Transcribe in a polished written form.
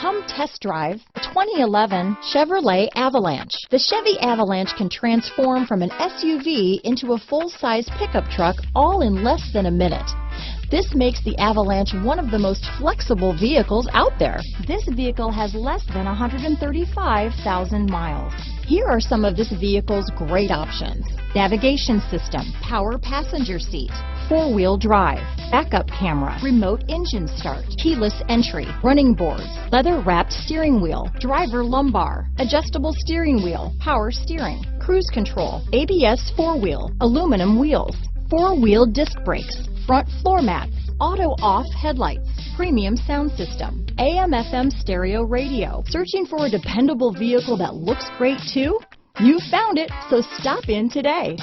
Come test drive the 2011 Chevrolet Avalanche. The Chevy Avalanche can transform from an SUV into a full-size pickup truck all in less than a minute. This makes the Avalanche one of the most flexible vehicles out there. This vehicle has less than 135,000 miles. Here are some of this vehicle's great options: navigation system, power passenger seat, four-wheel drive, backup camera, remote engine start, keyless entry, running boards, leather-wrapped steering wheel, driver lumbar, adjustable steering wheel, power steering, cruise control, ABS four-wheel, aluminum wheels, four-wheel disc brakes, front floor mats, auto-off headlights, premium sound system, AM/FM stereo radio. Searching for a dependable vehicle that looks great too? You found it, so stop in today.